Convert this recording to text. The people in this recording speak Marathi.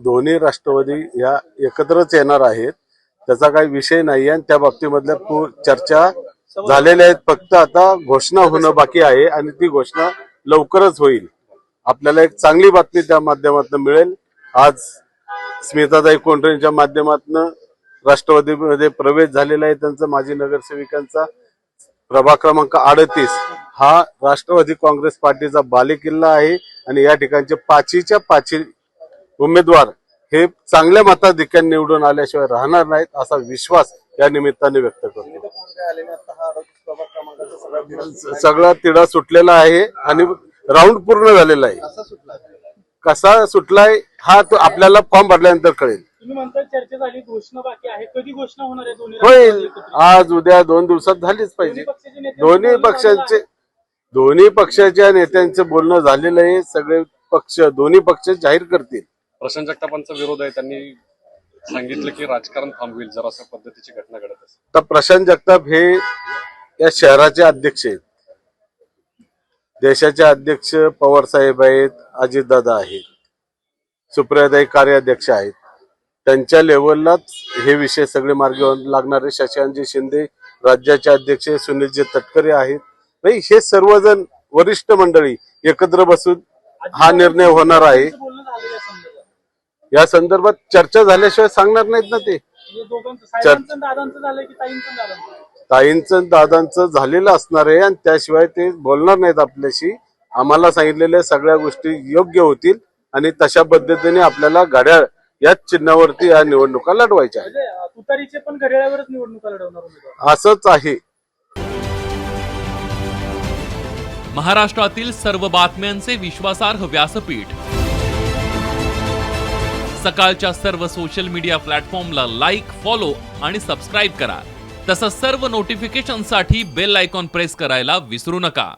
दोन्ही राष्ट्रवादी या एकत्रच येणार आहेत, त्याचा काही विषय नाही आणि त्या बाबतीमधल्या चर्चा झालेल्या आहेत. फक्त आता घोषणा होणं बाकी आहे आणि ती घोषणा लवकरच होईल. आपल्याला एक चांगली बातमी त्या माध्यमातून मिळेल. आज स्मिताताई कोंढरेंच्या माध्यमातून राष्ट्रवादीमध्ये प्रवेश झालेला आहे त्यांचा, माजी नगरसेविकांचा. प्रभाग क्रमांक 38 हा राष्ट्रवादी काँग्रेस पार्टीचा बालेकिल्ला आहे आणि या ठिकाणचे 5च्या 5 उमेदवार हे चांगल्या मताधिक्याने निवडून आल्याशिवाय राहणार नाहीत असा विश्वास या निमित्ताने व्यक्त करतो. सगळा तिढा सुटलेला आहे आणि राऊंड पूर्ण झालेला आहे. कसा सुटलाय हा तो आपल्याला फॉर्म भरल्यानंतर कळेल. तुम्ही म्हणता चर्चा झाली, घोषणा बाकी आहे, कधी घोषणा होणार आहे? होईल, आज उद्या 2 दिवसात झालीच पाहिजे. दोन्ही पक्षाच्या नेत्यांचं बोलणं झालेलं आहे. सगळे पक्ष दोन्ही पक्ष जाहीर करतील. प्रशांत जगतापांचा विरोध आहे, त्यांनी सांगितलं की राजकारण थांबवेल जर अशा पद्धतीची घटना घडत असेल. तर प्रशांत जगताप हे या शहराचे अध्यक्ष आहेत, देशाचे अध्यक्ष पवार साहेब आहेत, अजितदादा आहेत, सुप्रियाताई कार्याध्यक्ष आहेत. त्यांच्या लेवललाच हे विषय सगळे मार्गी लागणारे. शशांकजी शिंदे राज्याचे अध्यक्ष, सुनीलजी तटकरे आहेत. हे सर्वजण वरिष्ठ मंडळी एकत्र बसून हा निर्णय होणार आहे. या संदर्भात चर्चा झाल्याशिवाय सांगणार नाहीत ना ते. ताईंचं दादांचं झालेलं असणार आहे आणि त्याशिवाय ते बोलणार नाहीत आपल्याशी. आम्हाला सांगितलेल्या सगळ्या गोष्टी योग्य होतील आणि तशा पद्धतीने आपल्याला घड्याळ याच चिन्हावरती या निवडणुका लढवायच्या आहेत. तुतारीचे पण घड्याळावरच निवडणुका लढवणार असंच आहे. महाराष्ट्रातील सर्व बातम्यांचे विश्वासार्ह व्यासपीठ, सकाळच्या सर्व सोशल मीडिया प्लॅटफॉर्मला लाईक, फॉलो आणि सबस्क्राईब करा. तसंच सर्व नोटिफिकेशनसाठी बेल आयकॉन प्रेस करायला विसरू नका.